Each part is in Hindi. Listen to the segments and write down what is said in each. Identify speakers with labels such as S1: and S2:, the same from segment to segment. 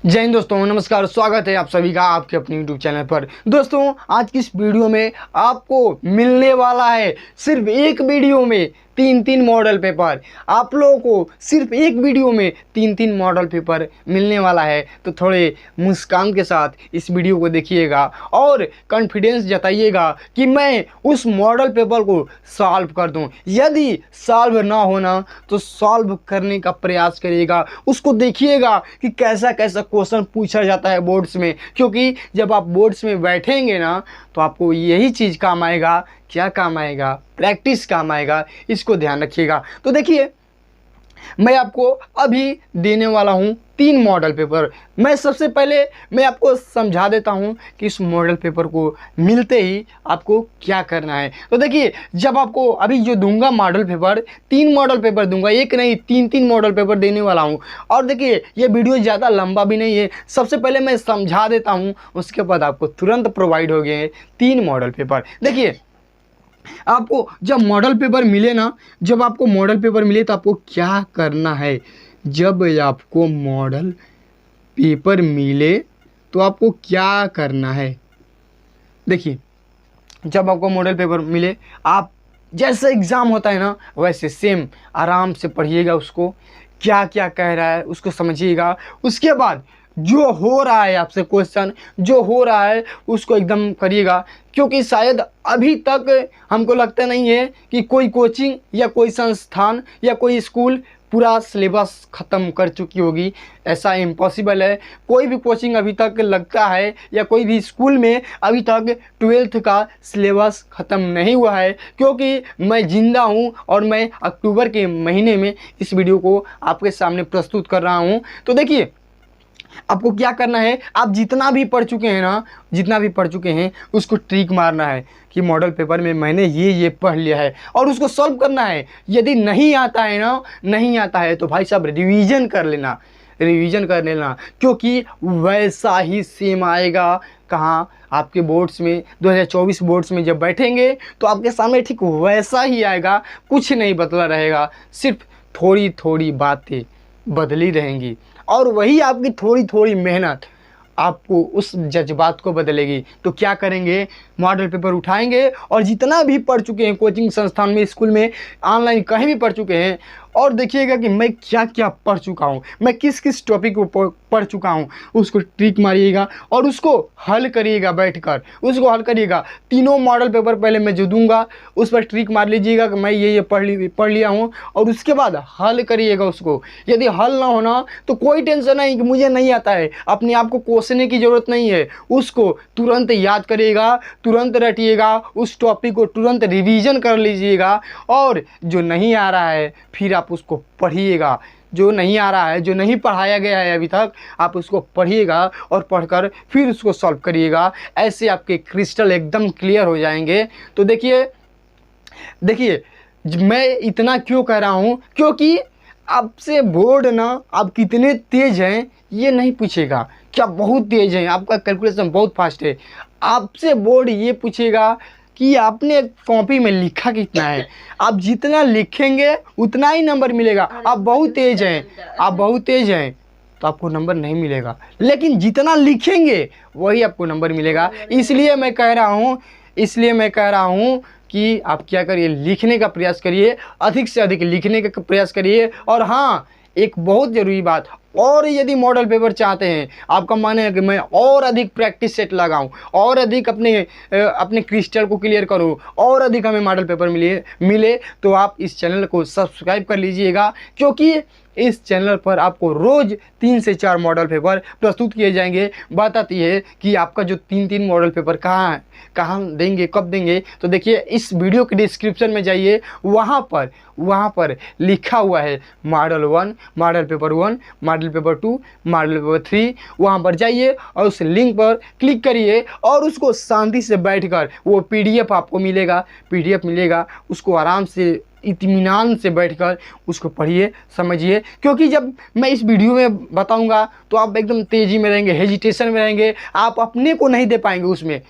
S1: जय हिंद दोस्तों, नमस्कार। स्वागत है आप सभी का आपके अपने YouTube चैनल पर। दोस्तों, आज की इस वीडियो में आपको मिलने वाला है सिर्फ एक वीडियो में तीन मॉडल पेपर। आप लोगों को सिर्फ एक वीडियो में तीन मॉडल पेपर मिलने वाला है, तो थोड़े मुस्कान के साथ इस वीडियो को देखिएगा और कॉन्फिडेंस जताइएगा कि मैं उस मॉडल पेपर को सॉल्व कर दूं। यदि सॉल्व ना होना तो सॉल्व करने का प्रयास करिएगा, उसको देखिएगा कि कैसा कैसा क्वेश्चन पूछा जाता है बोर्ड्स में, क्योंकि जब आप बोर्ड्स में बैठेंगे ना तो आपको यही चीज़ काम आएगा। क्या काम आएगा? प्रैक्टिस काम आएगा। इसको ध्यान रखिएगा। तो देखिए, मैं आपको अभी देने वाला हूँ 3 मॉडल पेपर। मैं सबसे पहले मैं आपको समझा देता हूँ कि इस मॉडल पेपर को मिलते ही आपको क्या करना है। तो देखिए, जब आपको अभी जो दूंगा मॉडल पेपर, 3 मॉडल पेपर दूंगा, एक नहीं तीन मॉडल पेपर देने वाला हूँ। और देखिए, ये वीडियो ज़्यादा लंबा भी नहीं है। सबसे पहले मैं समझा देता हूँ, उसके बाद आपको तुरंत प्रोवाइड हो गए 3 मॉडल पेपर। देखिए, आपको जब मॉडल पेपर मिले ना, जब आपको मॉडल पेपर मिले तो आपको क्या करना है। जब आपको मॉडल पेपर मिले तो आपको क्या करना है। देखिए, जब आपको मॉडल पेपर मिले, आप जैसे एग्ज़ाम होता है ना वैसे सेम आराम से पढ़िएगा, उसको क्या क्या कह रहा है उसको समझिएगा। उसके बाद जो हो रहा है आपसे क्वेश्चन, जो हो रहा है उसको एकदम करिएगा, क्योंकि शायद अभी तक हमको लगता नहीं है कि कोई कोचिंग या कोई संस्थान या कोई स्कूल पूरा सिलेबस ख़त्म कर चुकी होगी। ऐसा इम्पॉसिबल है। कोई भी कोचिंग अभी तक लगता है या कोई भी स्कूल में अभी तक 12th का सिलेबस ख़त्म नहीं हुआ है, क्योंकि मैं ज़िंदा हूँ और मैं अक्टूबर के महीने में इस वीडियो को आपके सामने प्रस्तुत कर रहा हूँ। तो देखिए, आपको क्या करना है, आप जितना भी पढ़ चुके हैं ना, जितना भी पढ़ चुके हैं उसको ट्रिक मारना है कि मॉडल पेपर में मैंने ये पढ़ लिया है और उसको सॉल्व करना है। यदि नहीं आता है ना, नहीं आता है तो भाई साहब रिवीजन कर लेना, रिवीजन कर लेना, क्योंकि वैसा ही सेम आएगा। कहाँ? आपके बोर्ड्स में 2024 बोर्ड्स में जब बैठेंगे तो आपके सामने ठीक वैसा ही आएगा। कुछ नहीं बदला रहेगा, सिर्फ थोड़ी थोड़ी बातें बदली रहेंगी और वही आपकी थोड़ी थोड़ी मेहनत आपको उस जज्बात को बदलेगी। तो क्या करेंगे, मॉडल पेपर उठाएंगे और जितना भी पढ़ चुके हैं कोचिंग संस्थान में, स्कूल में, ऑनलाइन कहीं भी पढ़ चुके हैं, और देखिएगा कि मैं क्या क्या पढ़ चुका हूँ, मैं किस किस टॉपिक को पढ़ चुका हूँ, उसको ट्रिक मारिएगा और उसको हल करिएगा। बैठकर उसको हल करिएगा। तीनों मॉडल पेपर पहले मैं जो दूंगा उस पर ट्रिक मार लीजिएगा कि मैं ये पढ़ लिया हूँ, और उसके बाद हल करिएगा उसको। यदि हल ना होना तो कोई टेंशन नहीं कि मुझे नहीं आता है, अपने आप को कोसने की ज़रूरत नहीं है। उसको तुरंत याद करिएगा, तुरंत रटिएगा, उस टॉपिक को तुरंत रिवीजन कर लीजिएगा। और जो नहीं आ रहा है फिर आप उसको पढ़िएगा। जो नहीं आ रहा है, जो नहीं पढ़ाया गया है अभी तक, आप उसको पढ़िएगा और पढ़कर फिर उसको सॉल्व करिएगा। ऐसे आपके क्रिस्टल एकदम क्लियर हो जाएंगे। तो देखिए, मैं इतना क्यों कह रहा हूँ, क्योंकि आपसे बोर्ड ना आप कितने तेज हैं ये नहीं पूछेगा, क्या बहुत तेज हैं, आपका कैलकुलेशन बहुत फास्ट है। आपसे बोर्ड ये पूछेगा कि आपने कॉपी में लिखा कितना है। आप जितना लिखेंगे उतना ही नंबर मिलेगा। आप बहुत तेज हैं, आप बहुत तेज हैं तो आपको नंबर नहीं मिलेगा, लेकिन जितना लिखेंगे वही आपको नंबर मिलेगा। इसलिए मैं कह रहा हूँ कि आप क्या करिए, लिखने का प्रयास करिए, अधिक से अधिक लिखने का प्रयास करिए। और हाँ, एक बहुत ज़रूरी बात, और यदि मॉडल पेपर चाहते हैं, आपका मन है कि मैं और अधिक प्रैक्टिस सेट लगाऊं, और अधिक अपने क्रिस्टल को क्लियर करूं, और अधिक हमें मॉडल पेपर मिले तो आप इस चैनल को सब्सक्राइब कर लीजिएगा, क्योंकि इस चैनल पर आपको रोज़ 3 से 4 मॉडल पेपर प्रस्तुत किए जाएंगे। बात आती है कि आपका जो 3 मॉडल पेपर कहाँ देंगे, कब देंगे। तो देखिए, इस वीडियो के डिस्क्रिप्शन में जाइए, वहाँ पर लिखा हुआ है model 1, model paper 1, model paper 2, model paper 3। वहाँ पर जाइए और उस लिंक पर क्लिक करिए और उसको शांति से बैठकर वो PDF आपको मिलेगा, उसको आराम से इत्मीनान से बैठकर उसको पढ़िए, समझिए। क्योंकि जब मैं इस वीडियो में बताऊंगा तो आप एकदम तेज़ी में रहेंगे, हेजिटेशन में रहेंगे, आप अपने को नहीं दे पाएंगे उसमें।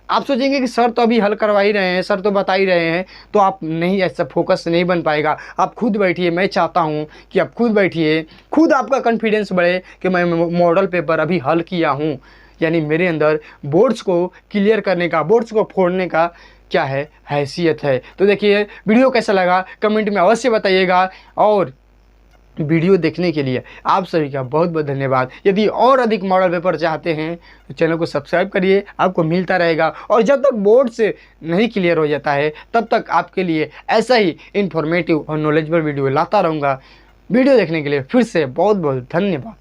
S1: आप सोचेंगे कि सर तो अभी हल करवा ही रहे हैं, सर तो बता ही रहे हैं, तो आप नहीं, ऐसा फोकस नहीं बन पाएगा। आप खुद बैठिए, मैं चाहता हूँ कि आप खुद बैठिए, खुद आपका कॉन्फिडेंस बढ़े कि मैं मॉडल पेपर अभी हल किया हूँ, यानी मेरे अंदर बोर्ड्स को क्लियर करने का, बोर्ड्स को फोड़ने का क्या है, हैसियत है। तो देखिए वीडियो कैसा लगा कमेंट में अवश्य बताइएगा, और वीडियो देखने के लिए आप सभी का बहुत बहुत धन्यवाद। यदि और अधिक मॉडल पेपर चाहते हैं तो चैनल को सब्सक्राइब करिए, आपको मिलता रहेगा। और जब तक बोर्ड से नहीं क्लियर हो जाता है तब तक आपके लिए ऐसा ही इन्फॉर्मेटिव और नॉलेजेबल वीडियो लाता रहूँगा। वीडियो देखने के लिए फिर से बहुत बहुत धन्यवाद।